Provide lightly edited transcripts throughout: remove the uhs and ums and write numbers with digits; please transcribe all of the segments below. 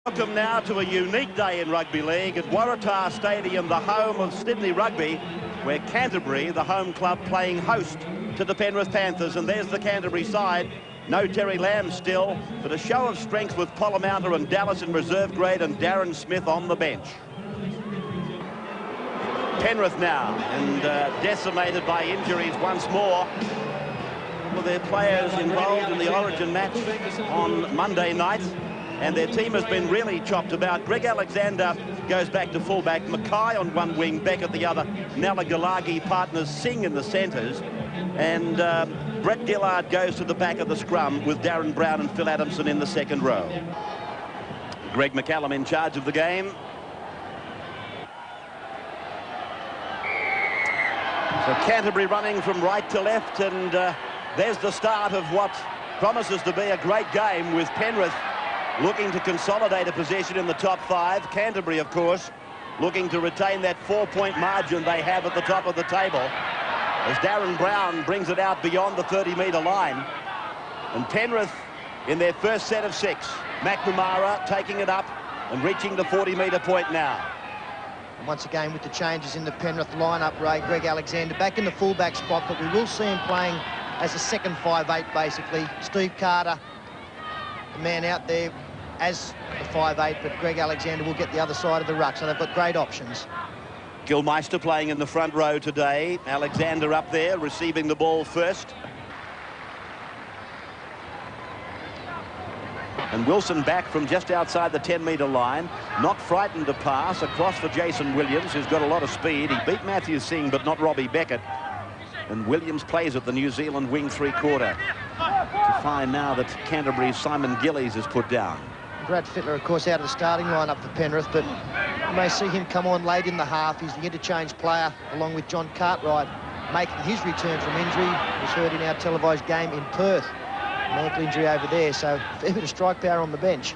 Welcome now to a unique day in rugby league at Waratah Stadium, the home of Sydney Rugby, where Canterbury, the home club, playing host to the Penrith Panthers. And there's the Canterbury side. No Terry Lamb still, but a show of strength with Polamatta and Dallas in reserve grade and Darren Smith on the bench. Penrith now, and decimated by injuries once more. Well, their players involved in the Origin match on Monday night, and their team has been really chopped about. Greg Alexander goes back to fullback, Mackay on one wing, Beckett the other, Nalagilagi partners Singh in the centres, and Brett Gillard goes to the back of the scrum with Darren Brown and Phil Adamson in the second row. Greg McCallum in charge of the game. So Canterbury running from right to left, and there's the start of what promises to be a great game, with Penrith looking to consolidate a position in the top five. Canterbury, of course, looking to retain that 4-point margin they have at the top of the table, as Darren Brown brings it out beyond the 30-metre line. And Penrith in their first set of 6. MacNamara taking it up and reaching the 40-metre point now. And once again, with the changes in the Penrith lineup, Ray, Greg Alexander back in the fullback spot, but we will see him playing as a second 5'8", basically. Steve Carter, the man out there as the 5'8", but Greg Alexander will get the other side of the ruck, so they've got great options. Gillmeister playing in the front row today. Alexander up there receiving the ball first. And Wilson back from just outside the 10-metre line, not frightened to pass across for Jason Williams, who's got a lot of speed. He beat Matthew Singh, but not Robbie Beckett. And Williams plays at the New Zealand wing 3/4. To find now that Canterbury's Simon Gillies is put down. Brad Fittler, of course, out of the starting lineup for Penrith, but you may see him come on late in the half. He's the interchange player, along with John Cartwright, making his return from injury. It was heard in our televised game in Perth. An ankle injury over there, so a fair bit of strike power on the bench.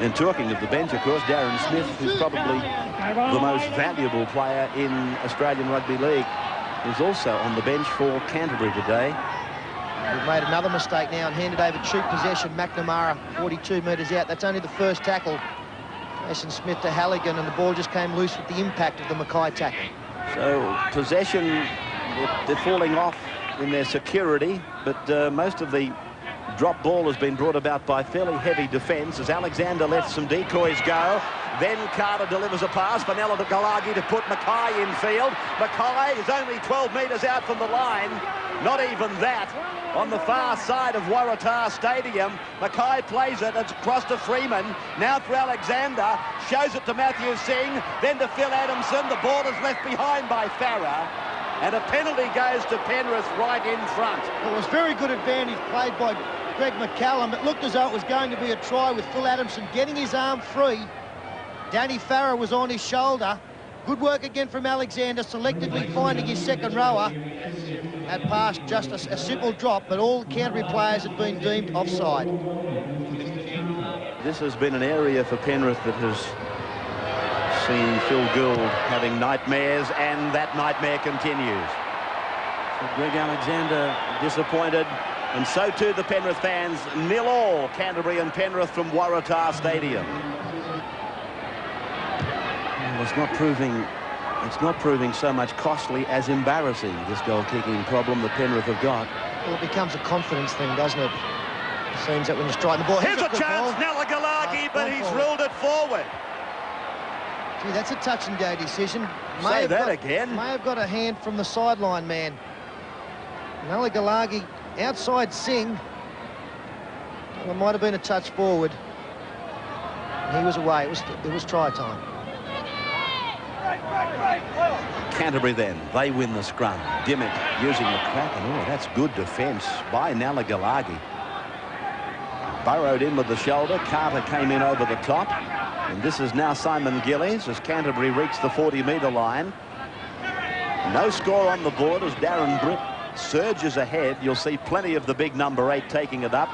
And talking of the bench, of course, Darren Smith, who's probably the most valuable player in Australian Rugby League, is also on the bench for Canterbury today. We've made another mistake now and handed over cheap possession. MacNamara 42 metres out. That's only the first tackle. Jason Smith to Halligan, and the ball just came loose with the impact of the Mackay tackle. So possession, they're falling off in their security, but most of the drop ball has been brought about by fairly heavy defence, as Alexander lets some decoys go. Then Carter delivers a pass for Nalagilagi to put Mackay in field. Mackay is only 12 metres out from the line. Not even that. On the far side of Waratah Stadium, Mackay plays it. It's across to Freeman. Now for Alexander. Shows it to Matthew Singh. Then to Phil Adamson. The ball is left behind by Farrar. And a penalty goes to Penrith right in front. It was very good advantage played by Greg McCallum. It looked as though it was going to be a try, with Phil Adamson getting his arm free. Danny Farrar was on his shoulder. Good work again from Alexander, selectively finding his second rower. That pass just a simple drop, but all Canterbury players had been deemed offside. This has been an area for Penrith that has seen Phil Gould having nightmares, and that nightmare continues. So Greg Alexander disappointed, and so too the Penrith fans. 0-0 Canterbury and Penrith from Waratah Stadium. Well, it's not proving so much costly as embarrassing, this goal-kicking problem that Penrith have got. Well, it becomes a confidence thing, doesn't it? It seems that when you're striking the ball... Here's a chance, Nalagilagi, but he's ruled it forward. Gee, that's a touch-and-go decision. Say that again. May have got a hand from the sideline man. Nalagilagi outside Singh. Well, it might have been a touch forward. He was away. It was try time. Canterbury then, they win the scrum. Dymock using McCracken. Oh, that's good defence by Nalagilagi. Burrowed in with the shoulder. Carter came in over the top. And this is now Simon Gillies as Canterbury reached the 40-metre line. No score on the board as Darren Britt surges ahead. You'll see plenty of the big number 8 taking it up.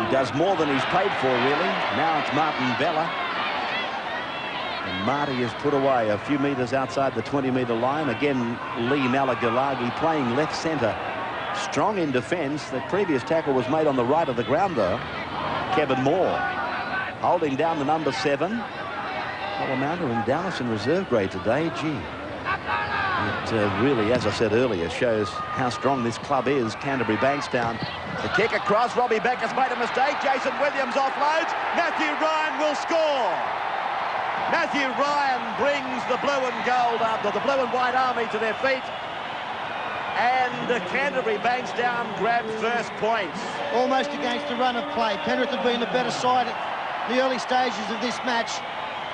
He does more than he's paid for, really. Now it's Martin Bella. And Marty is put away a few metres outside the 20-metre line. Again, Lee Nalagilagi playing left centre. Strong in defence. The previous tackle was made on the right of the ground, though. Kevin Moore. holding down the number 7. Colomanda and Dallas in reserve grade today. Gee, it really, as I said earlier, shows how strong this club is. Canterbury-Bankstown. The kick across. Robbie Beckett's made a mistake. Jason Williams offloads. Matthew Ryan will score. Matthew Ryan brings the blue and gold up, the blue and white army to their feet. And Canterbury-Bankstown grabbed first points. Almost against the run of play. Penrith have been the better side at the early stages of this match.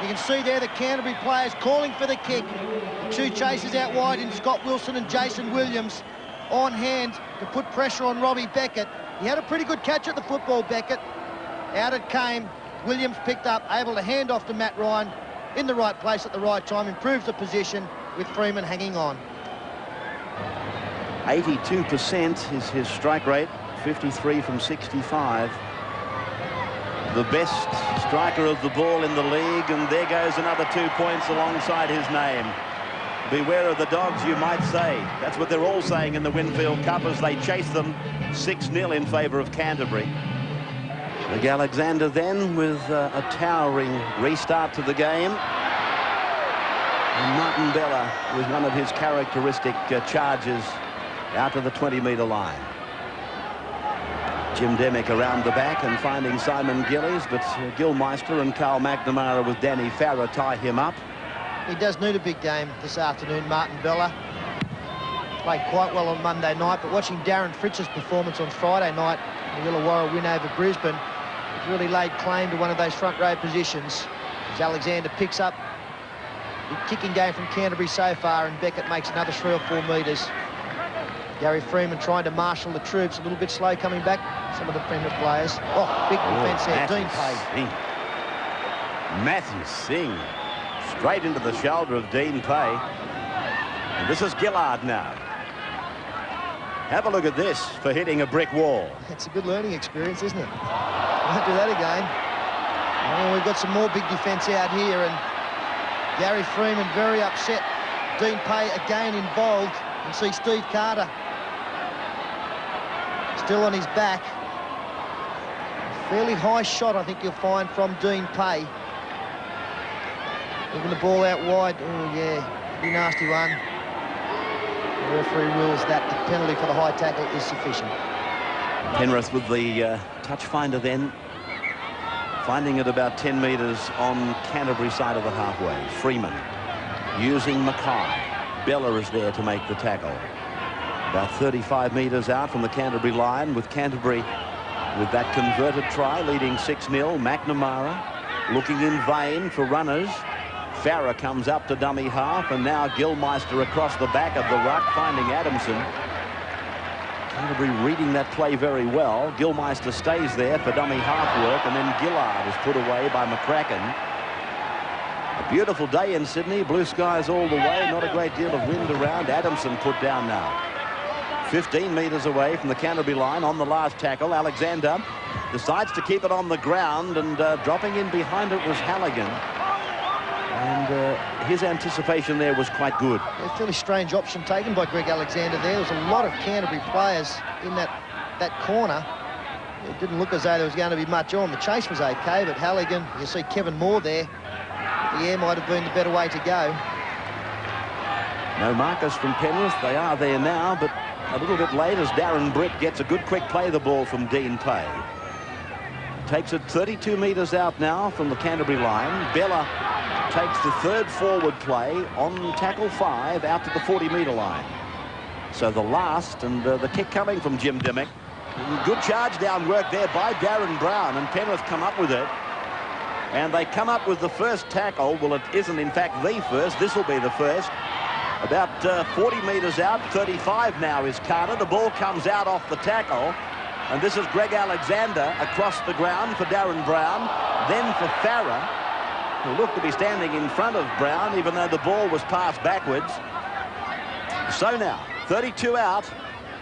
You can see there the Canterbury players calling for the kick. The 2 chasers out wide in Scott Wilson and Jason Williams on hand to put pressure on Robbie Beckett. He had a pretty good catch at the football, Beckett. Out it came. Williams picked up, able to hand off to Matt Ryan in the right place at the right time, improves the position with Freeman hanging on. 82% is his strike rate, 53 from 65. The best striker of the ball in the league, and there goes another 2 points alongside his name. Beware of the Dogs, you might say. That's what they're all saying in the Winfield Cup as they chase them 6-0 in favour of Canterbury. Alexander then with a towering restart to the game. And Martin Bella with one of his characteristic charges out to the 20-metre line. Jim Dymock around the back and finding Simon Gillies, but Gillmeister and Carl MacNamara with Danny Farrar tie him up. He does need a big game this afternoon, Martin Bella. Played quite well on Monday night, but watching Darren Fritz's performance on Friday night, the Illawarra win over Brisbane, he's really laid claim to one of those front row positions. As Alexander picks up the kicking game from Canterbury so far, and Beckett makes another 3 or 4 metres. Gary Freeman trying to marshal the troops, a little bit slow coming back, some of the Penrith players. Oh, big defence there, Dean Pay. Matthew Singh straight into the shoulder of Dean Pay. And this is Gillard now. Have a look at this for hitting a brick wall. It's a good learning experience, isn't it? Won't do that again. Oh, we've got some more big defence out here, and Gary Freeman very upset. Dean Pay again involved. You can see Steve Carter still on his back. A fairly high shot, I think you'll find, from Dean Pay. Moving the ball out wide. Oh, yeah, pretty nasty one. The referee rules that the penalty for the high tackle is sufficient. Penrith with the touch finder then, finding it about 10 metres on Canterbury side of the halfway. Freeman using Mackay. Bella is there to make the tackle. About 35 metres out from the Canterbury line, with Canterbury with that converted try leading 6-0. MacNamara looking in vain for runners. Farrar comes up to dummy half, and now Gillmeister across the back of the ruck, finding Adamson. Canterbury reading that play very well. Gillmeister stays there for dummy half work, and then Gillard is put away by McCracken. A beautiful day in Sydney, blue skies all the way, not a great deal of wind around. Adamson put down now. 15 metres away from the Canterbury line on the last tackle. Alexander decides to keep it on the ground, and dropping in behind it was Halligan. And his anticipation there was quite good. A fairly strange option taken by Greg Alexander there. There was a lot of Canterbury players in that corner. It didn't look as though there was going to be much on. The chase was okay, but Halligan, you see Kevin Moore there. The air might have been the better way to go. No markers from Penrith. They are there now, but a little bit late as Darren Britt gets a good quick play the ball from Dean Pay. Takes it 32 metres out now from the Canterbury line. Bella takes the third forward play on tackle 5 out to the 40-metre line. So the last, and the kick coming from Jim Dymock. Good charge down work there by Darren Brown, and Penrith come up with it. And they come up with the first tackle. Well, it isn't in fact the first. This will be the first. About 40 metres out, 35 now is Carter. The ball comes out off the tackle. And this is Greg Alexander across the ground for Darren Brown. Then for Farrar, who looked to be standing in front of Brown, even though the ball was passed backwards. So now, 32 out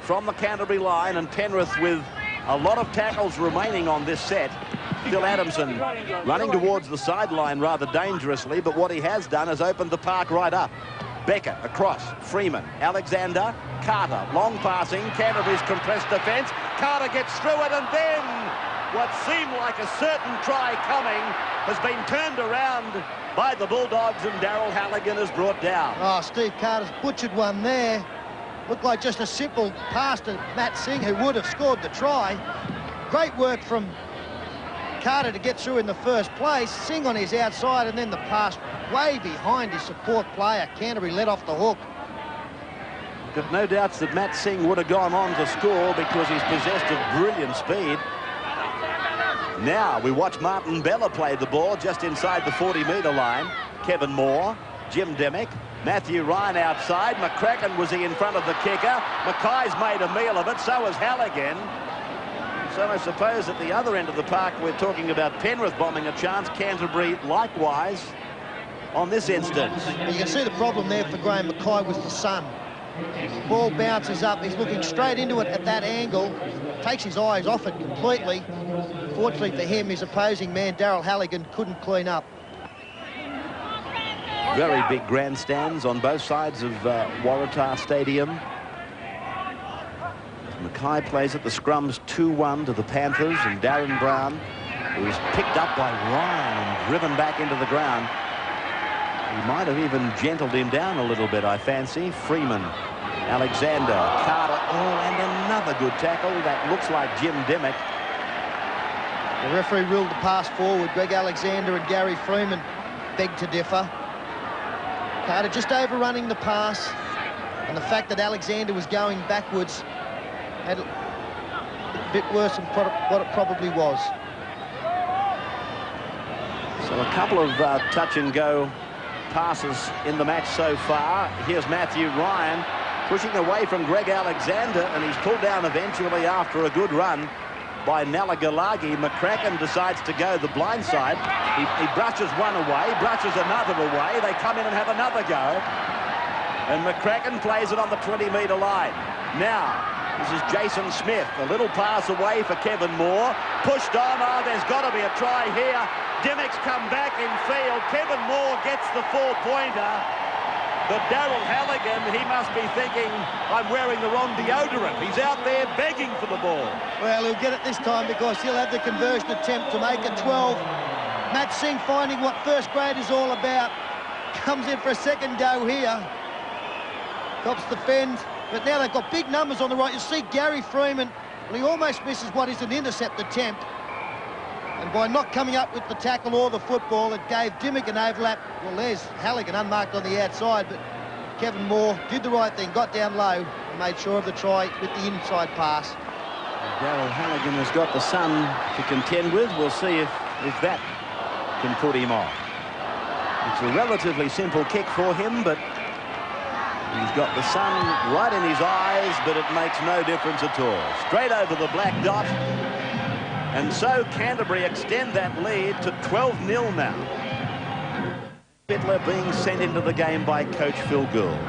from the Canterbury line, and Penrith with a lot of tackles remaining on this set. Still Adamson running towards the sideline rather dangerously, but what he has done is opened the park right up. Beckett across, Freeman, Alexander, Carter, long passing, Canterbury's compressed defence. Carter gets through it, and then what seemed like a certain try coming has been turned around by the Bulldogs, and Daryl Halligan is brought down. Oh, Steve Carter's butchered one there. Looked like just a simple pass to Matt Singh, who would have scored the try. Great work from Carter to get through in the first place. Singh on his outside, and then the pass way behind his support player. Canterbury let off the hook. Got no doubts that Matt Singh would have gone on to score because he's possessed of brilliant speed. Now we watch Martin Bella play the ball just inside the 40-metre line. Kevin Moore, Jim Dymock, Matthew Ryan outside. McCracken was he in front of the kicker. Mackay's made a meal of it, so has Halligan. So I suppose at the other end of the park we're talking about Penrith bombing a chance, Canterbury likewise on this instance. You can see the problem there for Graham Mackay with the sun. Ball bounces up, he's looking straight into it at that angle, takes his eyes off it completely. Fortunately for him, his opposing man, Daryl Halligan, couldn't clean up. Very big grandstands on both sides of Waratah Stadium. Mackay plays at the Scrums 2-1 to the Panthers, and Darren Brown, who's picked up by Ryan and driven back into the ground. He might have even gentled him down a little bit, I fancy. Freeman, Alexander, Carter, oh, and another good tackle. That looks like Jim Dymock. The referee ruled the pass forward. Greg Alexander and Gary Freeman begged to differ. Carter just overrunning the pass, and the fact that Alexander was going backwards made it a bit worse than what it probably was. So a couple of touch-and-go passes in the match so far. Here's Matthew Ryan pushing away from Greg Alexander, and he's pulled down eventually after a good run by Nalagilagi. McCracken decides to go the blind side. He brushes one away, brushes another away. They come in and have another go. And McCracken plays it on the 20-metre line. Now, this is Jason Smith. A little pass away for Kevin Moore. Pushed on. Oh, there's got to be a try here. Dymock's come back in field. Kevin Moore gets the 4-pointer. But Daryl Halligan, he must be thinking, I'm wearing the wrong deodorant. He's out there begging for the ball. Well, he'll get it this time because he'll have the conversion attempt to make it 12. Matt Singh finding what first grade is all about. Comes in for a second go here. Cops the fend. But now they've got big numbers on the right. You see Gary Freeman. Well, he almost misses what is an intercept attempt. And by not coming up with the tackle or the football, it gave Dymock an overlap. Well, there's Halligan unmarked on the outside, but Kevin Moore did the right thing, got down low, and made sure of the try with the inside pass. Daryl Halligan has got the sun to contend with. We'll see if that can put him off. It's a relatively simple kick for him, but he's got the sun right in his eyes, but it makes no difference at all. Straight over the black dot. And so Canterbury extend that lead to 12-0 now. Fittler being sent into the game by coach Phil Gould.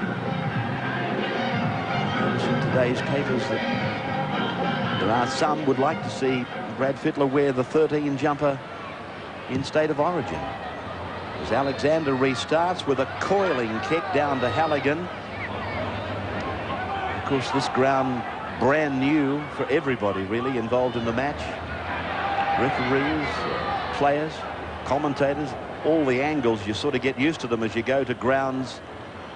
Notice in today's papers that there are some would like to see Brad Fittler wear the 13 jumper in State of Origin. As Alexander restarts with a coiling kick down to Halligan. Of course, this ground brand new for everybody really involved in the match. Referees, players, commentators, all the angles, you sort of get used to them as you go to grounds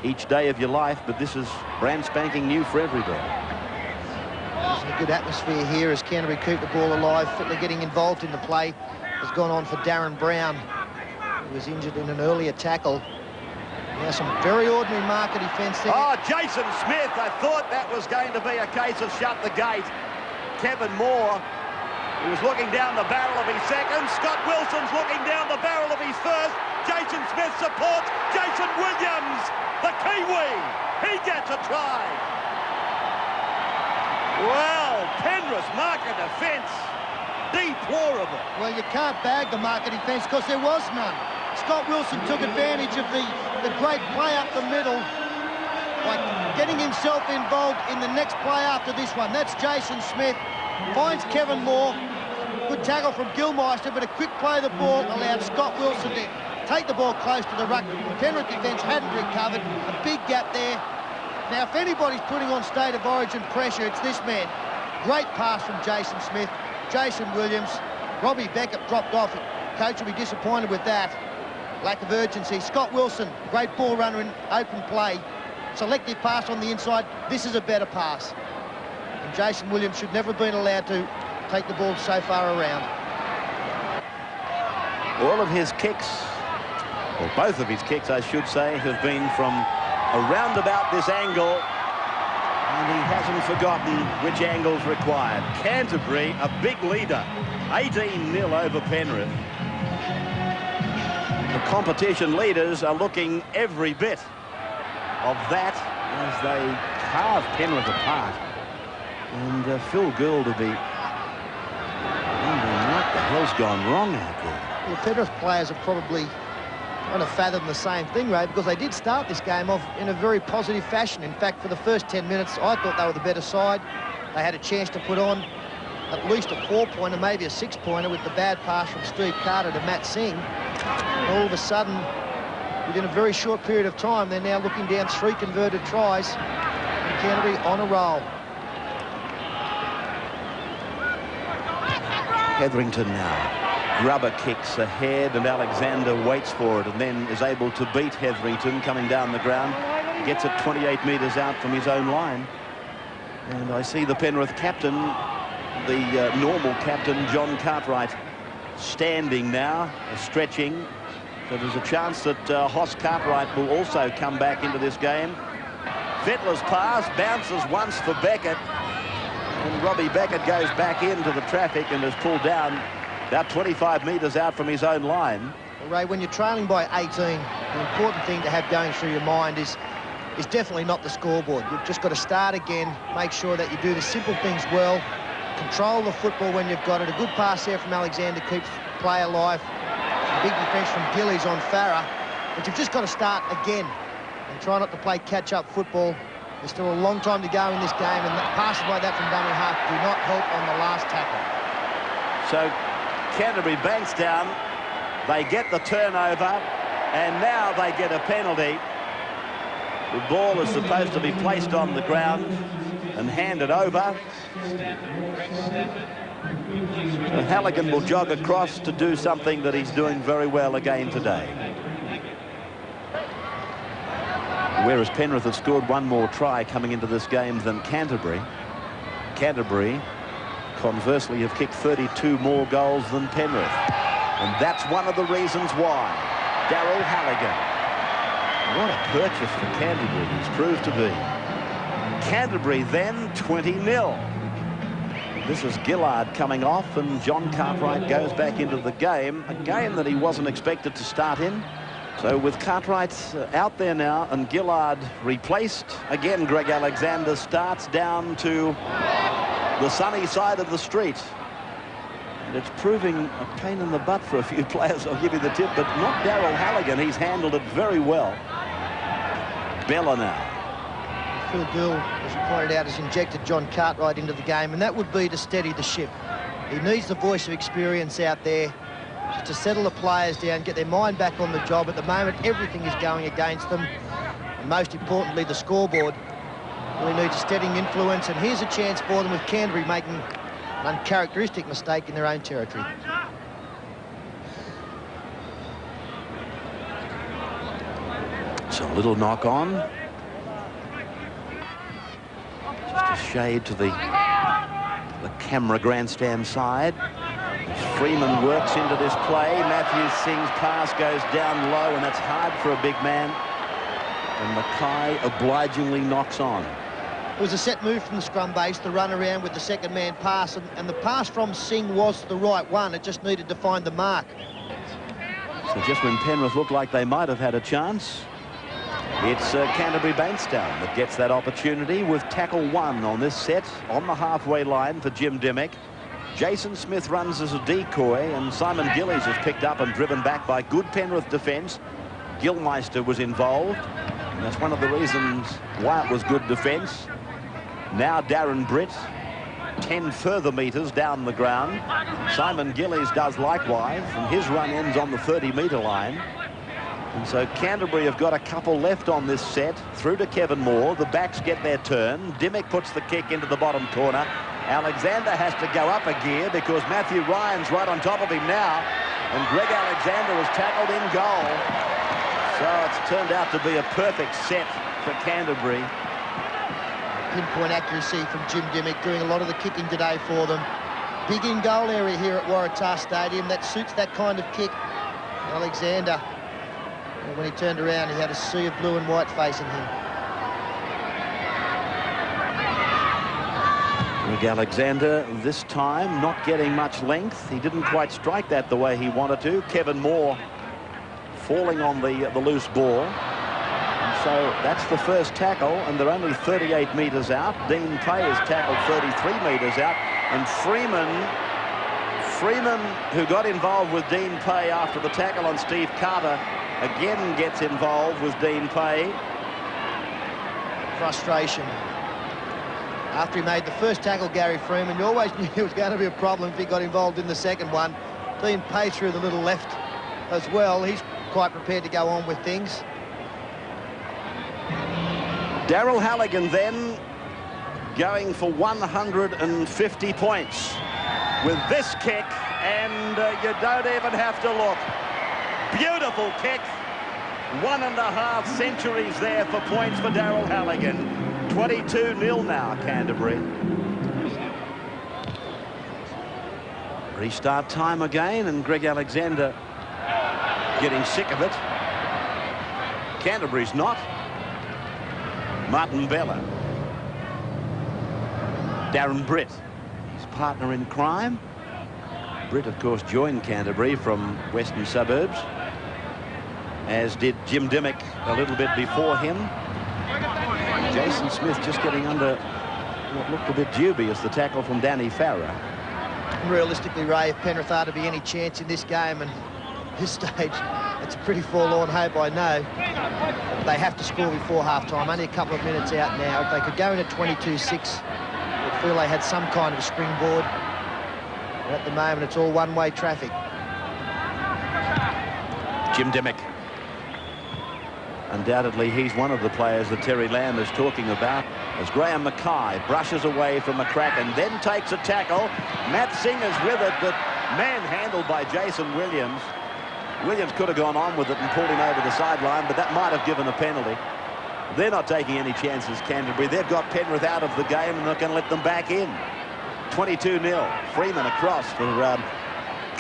each day of your life, but this is brand spanking new for everybody. There's a good atmosphere here as Canterbury keep the ball alive. Fittler getting involved in the play has gone on for Darren Brown, who was injured in an earlier tackle. Now some very ordinary marker defence there. Oh, Jason Smith, I thought that was going to be a case of shut the gate. Kevin Moore, he was looking down the barrel of his second. Scott Wilson's looking down the barrel of his first. Jason Smith supports Jason Williams, the Kiwi. He gets a try. Well, Penrith marker defence, deplorable. Well, you can't bag the marker defence because there was none. Scott Wilson took advantage of the great play up the middle by getting himself involved in the next play after this one. That's Jason Smith. Finds Kevin Moore. Good tackle from Gillmeister, but a quick play of the ball allowed Scott Wilson to take the ball close to the ruck. The Penrith defence hadn't recovered. A big gap there. Now, if anybody's putting on State of Origin pressure, it's this man. Great pass from Jason Smith. Jason Williams Robbie Beckett dropped off. Coach will be disappointed with that. Lack of urgency. Scott Wilson, great ball runner in open play. Selective pass on the inside. This is a better pass. And Jason Williams should never have been allowed to take the ball so far around. All of his kicks, or both of his kicks, I should say, have been from around about this angle. And he hasn't forgotten which angle's required. Canterbury, a big leader. 18-0 over Penrith. The competition leaders are looking every bit of that as they carve Penrith apart. And Phil Gould will be wondering what the hell's gone wrong out there. The Penrith players are probably trying to fathom the same thing, Ray, because they did start this game off in a very positive fashion. In fact, for the first 10 minutes, I thought they were the better side. They had a chance to put on at least a 4-pointer, maybe a 6-pointer, with the bad pass from Steve Carter to Matt Singh. And all of a sudden, within a very short period of time, they're now looking down 3 converted tries. And Canterbury on a roll. Hetherington now. Grubber kicks ahead and Alexander waits for it and then is able to beat Hetherington coming down the ground. Gets it 28 metres out from his own line. And I see the Penrith captain, the normal captain, John Cartwright, standing now, stretching. So there's a chance that Hoss Cartwright will also come back into this game. Fittler's pass bounces once for Beckett. And Robbie Beckett goes back into the traffic and is pulled down about 25 metres out from his own line. Well, Ray, when you're trailing by 18, the important thing to have going through your mind is definitely not the scoreboard. You've just got to start again, make sure that you do the simple things well, control the football when you've got it. A good pass there from Alexander keeps play alive. A big defence from Gillies on Farrar. But you've just got to start again and try not to play catch-up football. There's still a long time to go in this game, and passes like that from dummy half do not help on the last tackle. So Canterbury-Bankstown, they get the turnover, and now they get a penalty. The ball is supposed to be placed on the ground and handed over. So Halligan will jog across to do something that he's doing very well again today. Whereas Penrith have scored one more try coming into this game than Canterbury. Canterbury, conversely, have kicked 32 more goals than Penrith. And that's one of the reasons why. Daryl Halligan. What a purchase for Canterbury he's proved to be. Canterbury then 20-0. This is Gillard coming off, and John Cartwright goes back into the game. A game that he wasn't expected to start in. So with Cartwright out there now and Gillard replaced, again Greg Alexander starts down to the sunny side of the street. And it's proving a pain in the butt for a few players, I'll give you the tip, but not Daryl Halligan. He's handled it very well. Bella now. Phil Gould, as you pointed out, has injected John Cartwright into the game, and that would be to steady the ship. He needs the voice of experience out there just to settle the players down, get their mind back on the job. At the moment, everything is going against them, and most importantly, the scoreboard really needs a steadying influence, and here's a chance for them with Canterbury making an uncharacteristic mistake in their own territory. It's a little knock on. Just a shade to the camera grandstand side. Freeman works into this play. Matthew Singh's pass goes down low, and that's hard for a big man. And Mackay obligingly knocks on. It was a set move from the scrum base, the run around with the second man pass, and the pass from Singh was the right one. It just needed to find the mark. So just when Penrith looked like they might have had a chance, it's Canterbury-Bankstown that gets that opportunity with tackle 1 on this set on the halfway line for Jim Dymock. Jason Smith runs as a decoy, and Simon Gillies is picked up and driven back by good Penrith defence. Gillmeister was involved, and that's one of the reasons why it was good defence. Now Darren Britt, 10 further metres down the ground. Simon Gillies does likewise, and his run ends on the 30-metre line. And so Canterbury have got a couple left on this set. Through to Kevin Moore. The backs get their turn. Dymock puts the kick into the bottom corner. Alexander has to go up a gear because Matthew Ryan's right on top of him now. And Greg Alexander was tackled in goal. So it's turned out to be a perfect set for Canterbury. Pinpoint accuracy from Jim Dymock, doing a lot of the kicking today for them. Big in-goal area here at Waratah Stadium. That suits that kind of kick. Alexander, when he turned around, he had a sea of blue and white facing him. Greg Alexander this time not getting much length. He didn't quite strike that the way he wanted to. Kevin Moore falling on the loose ball. And so that's the first tackle, and they're only 38 metres out. Dean Pay is tackled 33 metres out. And Freeman, who got involved with Dean Pay after the tackle on Steve Carter, again gets involved with Dean Pay. Frustration. After he made the first tackle, Gary Freeman, you always knew it was going to be a problem if he got involved in the second one. Dean Pay through the little left as well. He's quite prepared to go on with things. Daryl Halligan then going for 150 points with this kick, and you don't even have to look. Beautiful kick. 1.5 centuries there for points for Daryl Halligan. 22-0 now, Canterbury. Restart time again, and Greg Alexander getting sick of it. Canterbury's not. Martin Bella. Darren Britt, his partner in crime. Britt, of course, joined Canterbury from western suburbs, as did Jim Dymock a little bit before him. Jason Smith just getting under what looked a bit dubious, the tackle from Danny Farrar. Realistically, Ray, if Penrith are to be any chance in this game, and this stage, it's a pretty forlorn hope, I know. They have to score before half-time, only a couple of minutes out now. If they could go in at 22-6, I'd feel they had some kind of a springboard. But at the moment, it's all one-way traffic. Jim Dymock. Undoubtedly, he's one of the players that Terry Lamb is talking about, as Graham Mackay brushes away from McCracken, then takes a tackle. Matt Singer's with it, but manhandled by Jason Williams. Williams could have gone on with it and pulled him over the sideline, but that might have given a penalty. They're not taking any chances, Canterbury. They've got Penrith out of the game and they're not going to let them back in. 22-0. Freeman across for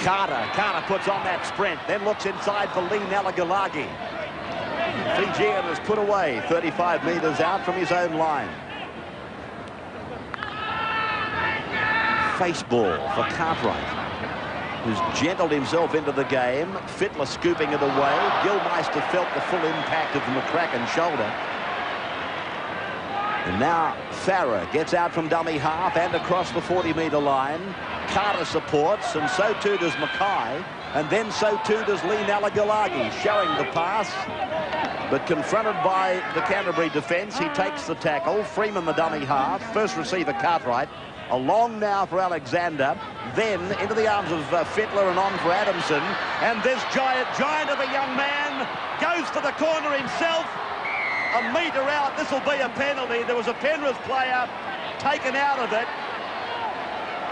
Carter. Carter puts on that sprint, then looks inside for Lee Nalagilagi. Fijian is put away 35 metres out from his own line. Face ball for Cartwright, who's gentled himself into the game. Fittler scooping it away. Gillmeister felt the full impact of the McCracken shoulder. And now Farrar gets out from dummy half and across the 40-metre line. Carter supports, and so too does Mackay, and then so too does Lee Nalagilagi, showing the pass. But confronted by the Canterbury defence, he takes the tackle. Freeman the dummy half. First receiver Cartwright. Along now for Alexander. Then into the arms of Fittler and on for Adamson. And this giant of a young man goes to the corner himself. A metre out. This will be a penalty. There was a Penrith player taken out of it.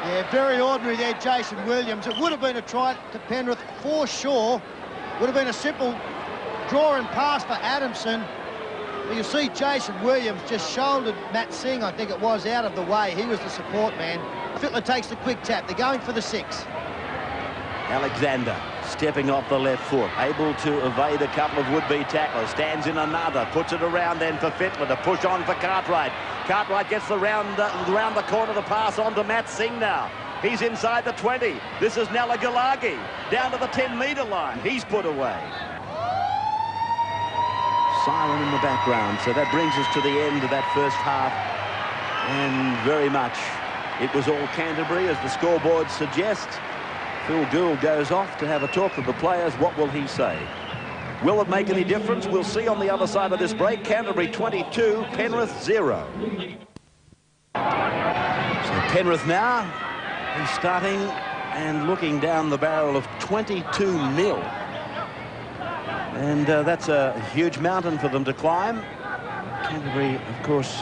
Yeah, very ordinary there, Jason Williams. It would have been a try to Penrith for sure. Would have been a simple draw and pass for Adamson. But you see Jason Williams just shouldered Matt Singh, I think it was, out of the way. He was the support man. Fittler takes the quick tap. They're going for the 6. Alexander stepping off the left foot, able to evade a couple of would-be tacklers, stands in another, puts it around then for Fittler to push on for Cartwright. Cartwright gets the round the corner to pass on to Matt Singh now. He's inside the 20. This is Nalagilagi down to the 10-metre line. He's put away. Siren in the background, so that brings us to the end of that first half, and very much it was all Canterbury, as the scoreboard suggests. Phil Gould goes off to have a talk with the players. What will he say? Will it make any difference? We'll see on the other side of this break. Canterbury 22, Penrith 0. So Penrith now is starting and looking down the barrel of 22-0. And that's a huge mountain for them to climb. Canterbury, of course,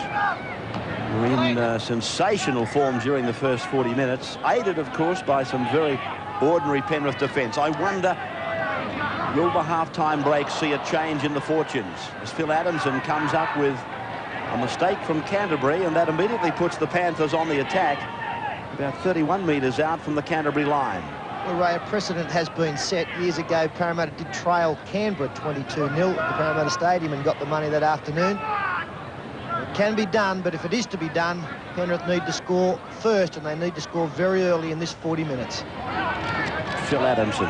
were in sensational form during the first 40 minutes, aided, of course, by some very ordinary Penrith defence. I wonder, will the half-time break see a change in the fortunes as Phil Adamson comes up with a mistake from Canterbury, and that immediately puts the Panthers on the attack about 31 metres out from the Canterbury line. Well, Ray, a precedent has been set. Years ago, Parramatta did trail Canberra 22-0 at the Parramatta Stadium and got the money that afternoon. It can be done, but if it is to be done, Penrith need to score first, and they need to score very early in this 40 minutes. Phil Adamson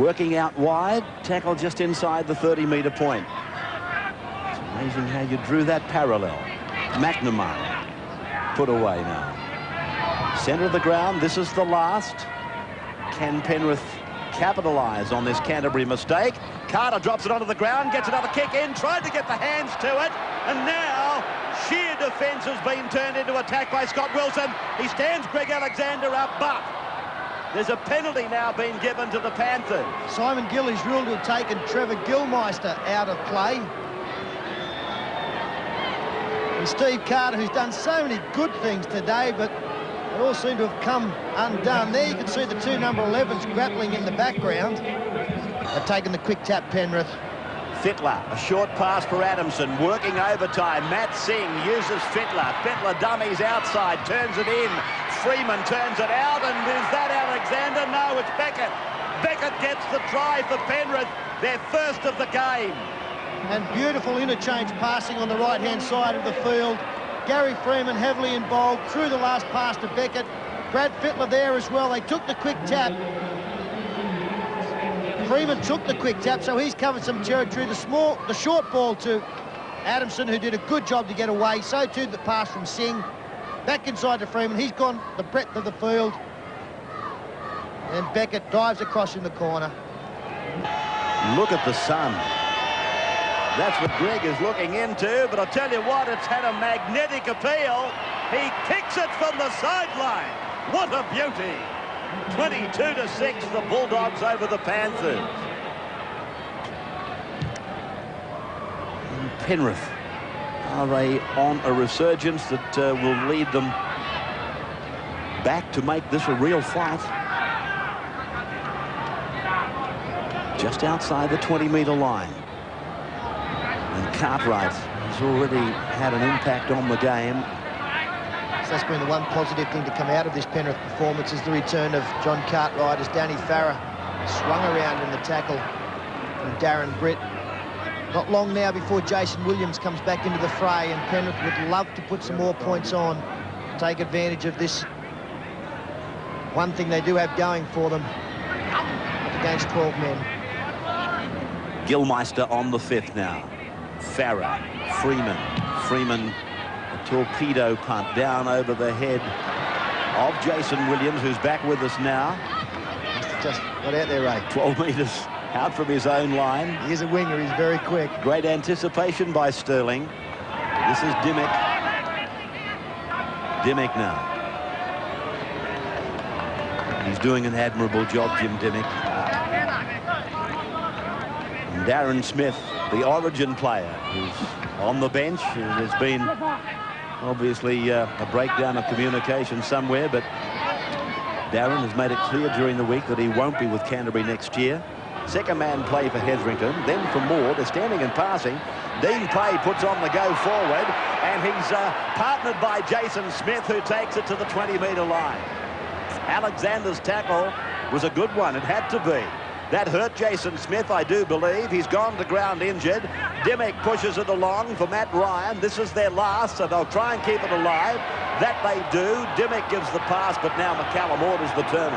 working out wide, tackle just inside the 30-metre point. It's amazing how you drew that parallel. MacNamara put away now. Centre of the ground, this is the last. Can Penrith capitalise on this Canterbury mistake? Carter drops it onto the ground, gets another kick in, tried to get the hands to it, and now sheer defence has been turned into attack by Scott Wilson. He stands Greg Alexander up, but there's a penalty now being given to the Panthers. Simon Gillies ruled to have taken Trevor Gillmeister out of play. And Steve Carter, who's done so many good things today, but they all seem to have come undone. There you can see the two number 11s grappling in the background. They've taken the quick tap, Penrith. Fittler, a short pass for Adamson, working overtime. Matt Singh uses Fittler. Fittler dummies outside, turns it in. Freeman turns it out, and is that Alexander? No, it's Beckett. Beckett gets the try for Penrith, their first of the game. And beautiful interchange passing on the right-hand side of the field. Gary Freeman heavily involved, threw the last pass to Beckett. Brad Fittler there as well. They took the quick tap. Freeman took the quick tap, so he's covered some territory. The short ball to Adamson, who did a good job to get away. So too the pass from Singh. Back inside to Freeman. He's gone the breadth of the field. And Beckett dives across in the corner. Look at the sun. That's what Greg is looking into, but I'll tell you what, it's had a magnetic appeal. He kicks it from the sideline. What a beauty. 22-6, the Bulldogs over the Panthers. And Penrith, are they on a resurgence that will lead them back to make this a real fight? Just outside the 20-metre line. And Cartwright has already had an impact on the game. So that's been the one positive thing to come out of this Penrith performance, is the return of John Cartwright as Danny Farrar swung around in the tackle from Darren Britt. Not long now before Jason Williams comes back into the fray, and Penrith would love to put some more points on, take advantage of this one thing they do have going for them up against 12 men. Gillmeister on the fifth now. Farrar, Freeman, a torpedo punt down over the head of Jason Williams, who's back with us now. Just got out there, Ray. 12 metres out from his own line. He's a winger, he's very quick. Great anticipation by Sterling. This is Dymock. Dymock now. He's doing an admirable job, Jim Dymock. And Darren Smith, the origin player, who's on the bench. There's been obviously a breakdown of communication somewhere, but Darren has made it clear during the week that he won't be with Canterbury next year. Second man play for Hetherington, then for Moore. They're standing and passing. Dean Pay puts on the go forward, and he's partnered by Jason Smith, who takes it to the 20-metre line. Alexander's tackle was a good one. It had to be. That hurt Jason Smith, I do believe. He's gone to ground injured. Dymock pushes it along for Matt Ryan. This is their last, so they'll try and keep it alive. That they do. Dymock gives the pass, but now McCallum orders the turnover.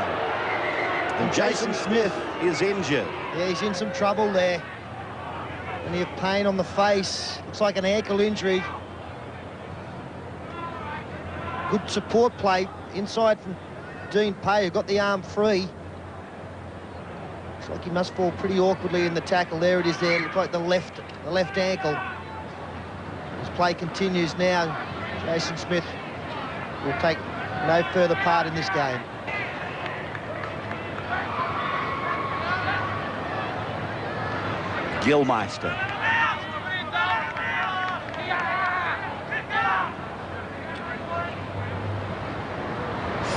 And Jason Smith is injured. Yeah, he's in some trouble there. And he has pain on the face. Looks like an ankle injury. Good support play inside from Dean Pay, who got the arm free. Looks like he must fall pretty awkwardly in the tackle. There it is there. Looks like the left ankle. This play continues now. Jason Smith will take no further part in this game. Gillmeister.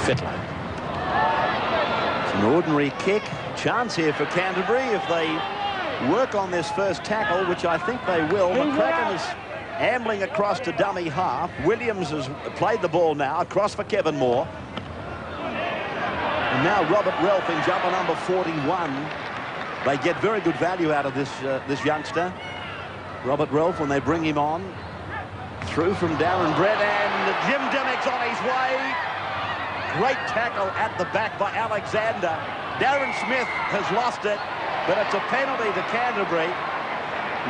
Fittler. It's an ordinary kick. Chance here for Canterbury if they work on this first tackle, which I think they will. McCracken is ambling across to dummy half. Williams has played the ball now across for Kevin Moore. And now Robert Relf in jumper number 41. They get very good value out of this youngster, Robert Relf, when they bring him on. Through from Darren Britt, and Jim Dymock's on his way. Great tackle at the back by Alexander. Darren Smith has lost it, but it's a penalty to Canterbury,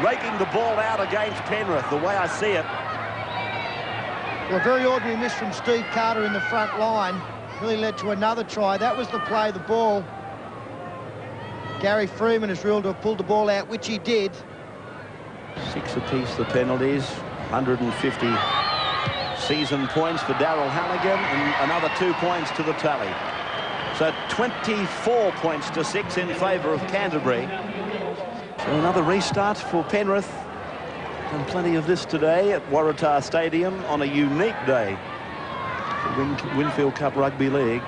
raking the ball out against Penrith, the way I see it. Well, a very ordinary miss from Steve Carter in the front line really led to another try. That was the play, the ball. Gary Freeman is ruled to have pulled the ball out, which he did. 6 apiece, the penalties. 150 season points for Daryl Halligan, and another 2 points to the tally. So 24 points to 6 in favour of Canterbury. So another restart for Penrith. And plenty of this today at Waratah Stadium on a unique day. The Winfield Cup Rugby League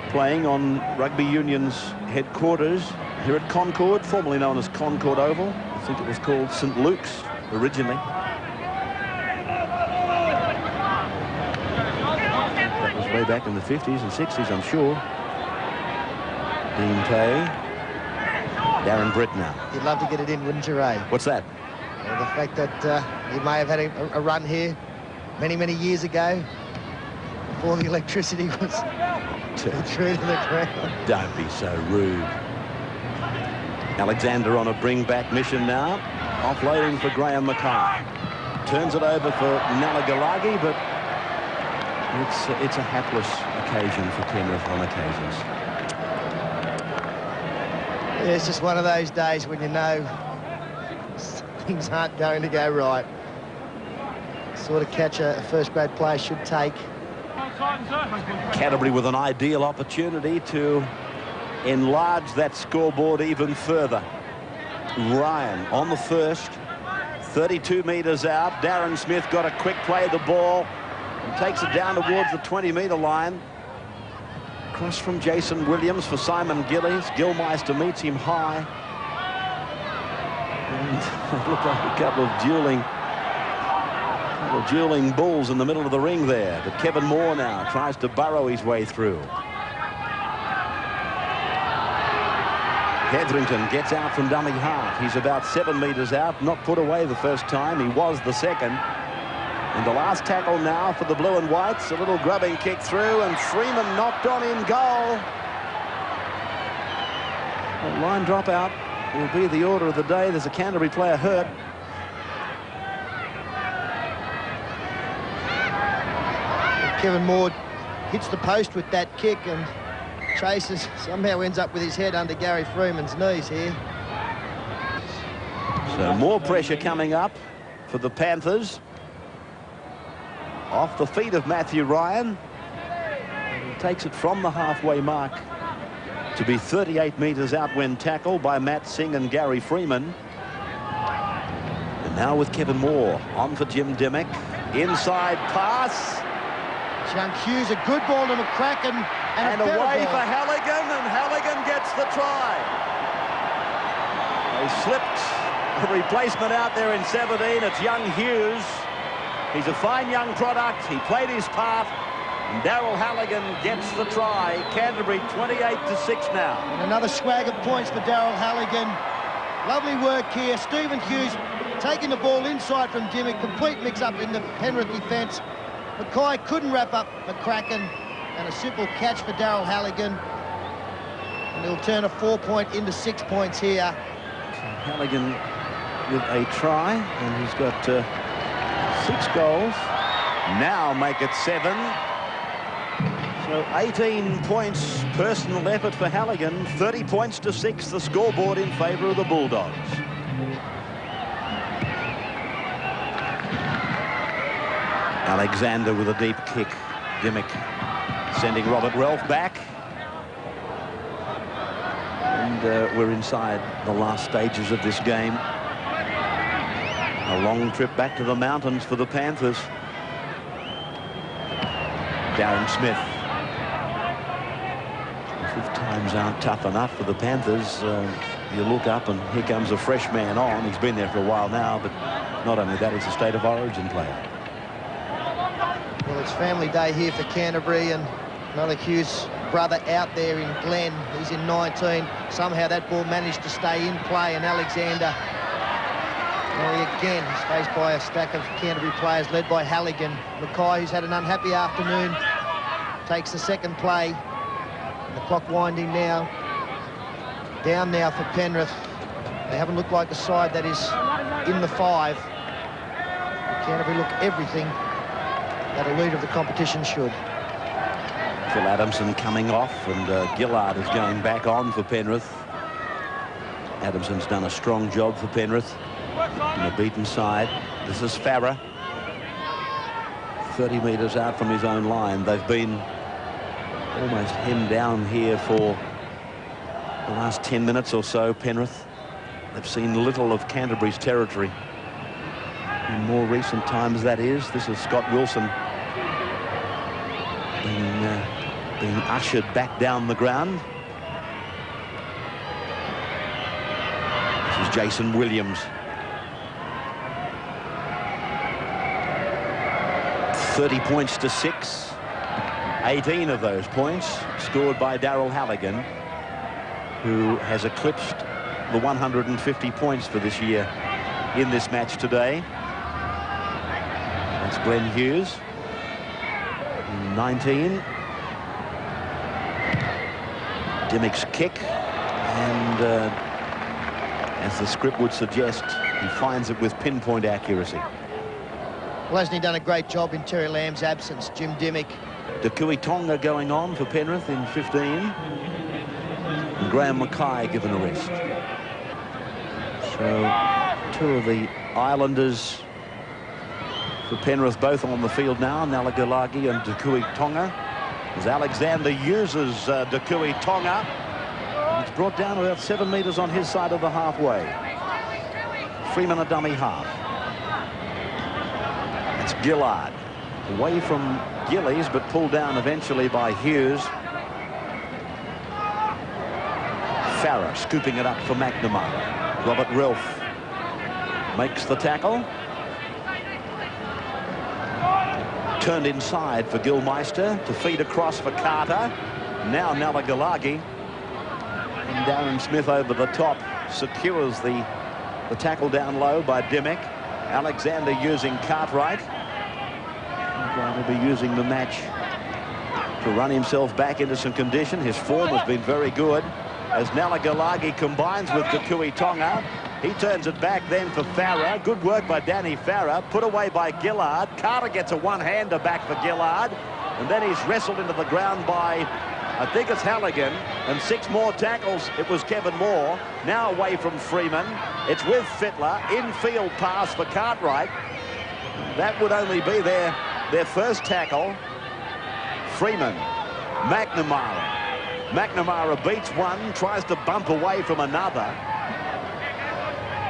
playing on Rugby Union's headquarters here at Concord, formerly known as Concord Oval. I think it was called St Luke's originally. That was way back in the 50s and 60s, I'm sure. Dean Tay. Darren Britt now. You'd love to get it in, wouldn't you, Ray? What's that? Well, the fact that he may have had a run here many, many years ago, before the electricity was through to the ground. Don't be so rude. Alexander on a bring-back mission now. Offloading for Graham Mackay. Turns it over for Nalagilagi, but it's a hapless occasion for Penrith on occasions. Yeah, it's just one of those days when you know things aren't going to go right. Sort of catch a first-grade player should take. Canterbury with an ideal opportunity to enlarge that scoreboard even further. Ryan on the first, 32 metres out. Darren Smith got a quick play of the ball and takes it down towards the 20-metre line. Cross from Jason Williams for Simon Gillies. Gillmeister meets him high. And it looked like a couple of dueling bulls in the middle of the ring there. But Kevin Moore now tries to burrow his way through. Hetherington gets out from dummy half. He's about 7 metres out, not put away the first time. He was the second. And the last tackle now for the blue and whites. A little grubbing kick through, and Freeman knocked on in goal. A line dropout will be the order of the day. There's a Canterbury player hurt. Kevin Moore hits the post with that kick, and chases, somehow ends up with his head under Gary Freeman's knees here. So more pressure coming up for the Panthers. Off the feet of Matthew Ryan. He takes it from the halfway mark to be 38 metres out when tackled by Matt Singh and Gary Freeman. And now with Kevin Moore on for Jim Dymock. Inside pass. Young Hughes, a good ball to McCracken, and away for Halligan, and Halligan gets the try. They slipped a replacement out there in 17. It's young Hughes. He's a fine young product. He played his part, and Daryl Halligan gets the try. Canterbury 28-6 now. And another swag of points for Daryl Halligan. Lovely work here. Stephen Hughes taking the ball inside from Dymock. Complete mix-up in the Penrith defence. Mackay couldn't wrap up McCracken, and a simple catch for Daryl Halligan. And he'll turn a 4-point into 6 points here. Halligan with a try, and he's got 6 goals. Now make it 7. So 18 points personal effort for Halligan. 30 points to 6, the scoreboard in favour of the Bulldogs. Alexander with a deep kick. Dymock sending Robert Relf back. And we're inside the last stages of this game. A long trip back to the mountains for the Panthers. Darren Smith Times aren't tough enough for the Panthers. You look up and here comes a fresh man on. He's been there for a while now, but not only that, he's a State of Origin player. Well, it's family day here for Canterbury, and another Hughes brother out there in Glenn. He's in 19. Somehow that ball managed to stay in play, and Alexander, well, again, is faced by a stack of Canterbury players led by Halligan. Mackay, who's had an unhappy afternoon, takes the second play. The clock winding now. Down now for Penrith. They haven't looked like the side that is in the 5. Canterbury look everything that a leader of the competition should. Phil Adamson coming off, and Gillard is going back on for Penrith. Adamson's done a strong job for Penrith on the beaten side. This is Farrar. 30 metres out from his own line. They've been almost hemmed down here for the last 10 minutes or so, Penrith. They've seen little of Canterbury's territory in more recent times, that is. This is Scott Wilson being ushered back down the ground. This is Jason Williams. 30 points to 6. 18 of those points scored by Daryl Halligan, who has eclipsed the 150 points for this year in this match today. That's Glenn Hughes, 19. Dymock's kick, and as the script would suggest, he finds it with pinpoint accuracy. Well, hasn't he done a great job in Terry Lamb's absence, Jim Dymock? Dakuitoga going on for Penrith in 15. And Graham Mackay given a rest. So 2 of the Islanders for Penrith both on the field now, Nalagilagi and Dakuitoga. As Alexander uses Dakuitoga, it's brought down about 7 metres on his side of the halfway. Freeman a dummy half. It's Gillard away from Gillies, but pulled down eventually by Hughes. Farrar scooping it up for MacNamara. Robert Relf makes the tackle. Turned inside for Gillmeister to feed across for Carter. Now Nalagilagi. And Darren Smith over the top secures the tackle down low by Dymock. Alexander using Cartwright. Going to be using the match to run himself back into some condition. His form has been very good as Nalagilagi combines with Dakuitoga. He turns it back then for Farrar. Good work by Danny Farrar. Put away by Gillard. Carter gets a one-hander back for Gillard. And then he's wrestled into the ground by, I think it's Halligan. And 6 more tackles. It was Kevin Moore. Now away from Freeman. It's with Fittler. Infield pass for Cartwright. That would only be their first tackle. Freeman. MacNamara. MacNamara beats one. Tries to bump away from another.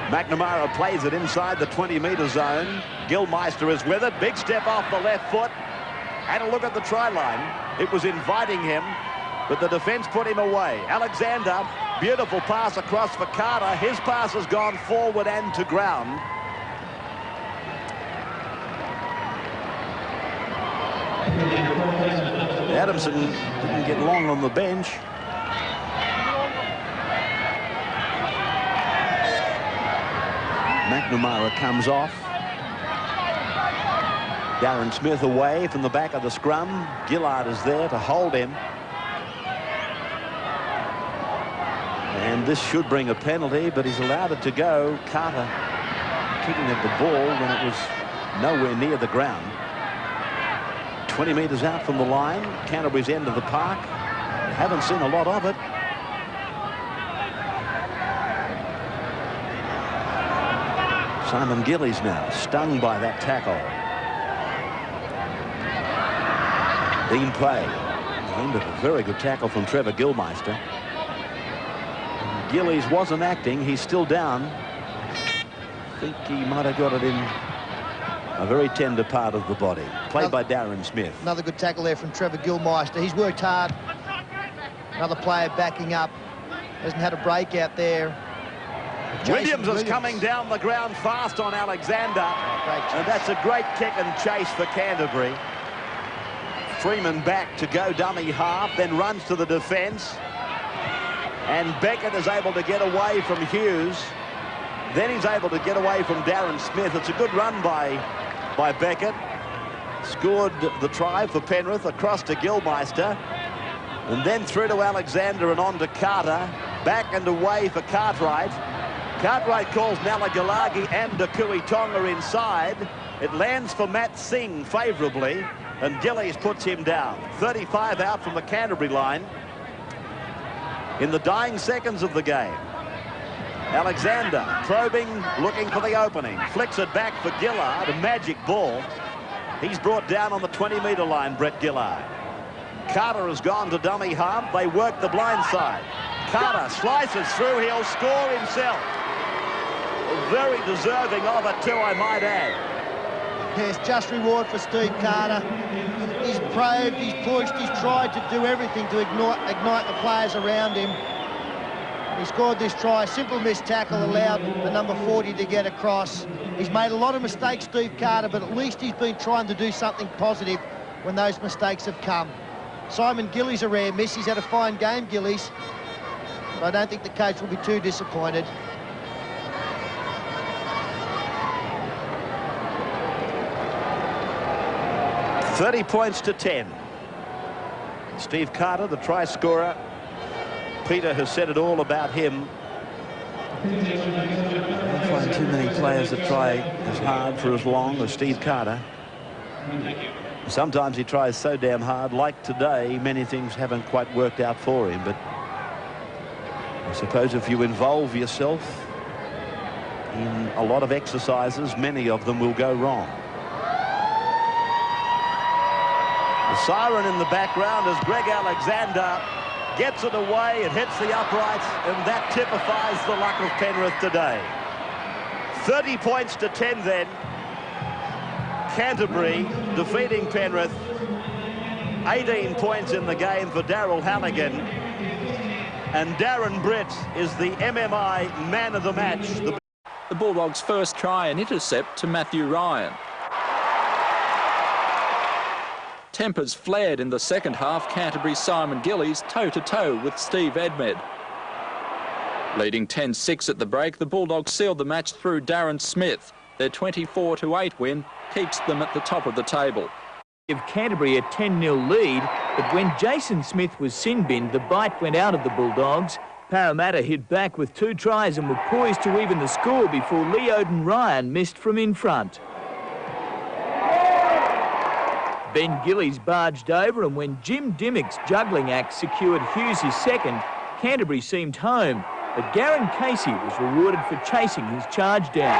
MacNamara plays it inside the 20-metre zone. Gillmeister is with it. Big step off the left foot. Had a look at the try line. It was inviting him, but the defence put him away. Alexander, beautiful pass across for Carter. His pass has gone forward and to ground. Adamson didn't get long on the bench. MacNamara comes off. Darren Smith away from the back of the scrum. Gillard is there to hold him. And this should bring a penalty, but he's allowed it to go. Carter kicking at the ball when it was nowhere near the ground. 20 metres out from the line, Canterbury's end of the park. Haven't seen a lot of it. Simon Gillies now stung by that tackle. Dean play. End of a very good tackle from Trevor Gillmeister. And Gillies wasn't acting. He's still down. I think he might have got it in a very tender part of the body. Played by Darren Smith. Another good tackle there from Trevor Gillmeister. He's worked hard Another player backing up. Hasn't had a break out there. Williams is coming down the ground fast on Alexander. And that's a great kick and chase for Canterbury. Freeman back to go dummy half, then runs to the defence. And Beckett is able to get away from Hughes. Then he's able to get away from Darren Smith. It's a good run by Beckett. Scored the try for Penrith across to Gillmeister. And then through to Alexander and on to Carter. Back and away for Cartwright. Cartwright calls Nalagilagi and Dakuitoga inside. It lands for Matt Singh favourably, and Gillies puts him down. 35 out from the Canterbury line in the dying seconds of the game. Alexander probing, looking for the opening. Flicks it back for Gillard, a magic ball. He's brought down on the 20-metre line, Brett Gillard. Carter has gone to dummy half. They work the blind side. Carter slices through. He'll score himself. Very deserving of it too, I might add. Yes, just reward for Steve Carter. He's probed, he's pushed, he's tried to do everything to ignite the players around him. He scored this try. Simple missed tackle allowed the number 40 to get across. He's made a lot of mistakes, Steve Carter, but at least he's been trying to do something positive when those mistakes have come. Simon Gillies a rare miss. He's had a fine game, Gillies. But I don't think the coach will be too disappointed. $30 points to 10. Steve Carter, the try scorer. Peter has said it all about him. I don't find too many players that try as hard for as long as Steve Carter. Sometimes he tries so damn hard, like today, many things haven't quite worked out for him. But I suppose if you involve yourself in a lot of exercises, many of them will go wrong. The siren in the background as Greg Alexander gets it away. It hits the uprights, and that typifies the luck of Penrith today. 30 points to 10 then. Canterbury defeating Penrith. 18 points in the game for Daryl Halligan. And Darren Britt is the MMI man of the match. The Bulldogs' first try and intercept to Matthew Ryan. Tempers flared in the second half. Canterbury's Simon Gillies toe-to-toe with Steve Edmed. Leading 10-6 at the break, the Bulldogs sealed the match through Darren Smith. Their 24-8 win keeps them at the top of the table. Give Canterbury a 10-0 lead, but when Jason Smith was sin-binned, the bite went out of the Bulldogs. Parramatta hit back with 2 tries and were poised to even the score before Leoden Ryan missed from in front. Ben Gillies barged over, and when Jim Dymock's juggling act secured Hughes his second, Canterbury seemed home, but Garen Casey was rewarded for chasing his charge down.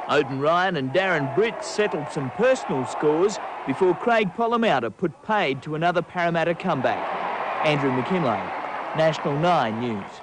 Odin Ryan and Darren Britt settled some personal scores before Craig Polomauta put paid to another Parramatta comeback. Andrew McKinlay, National 9 News.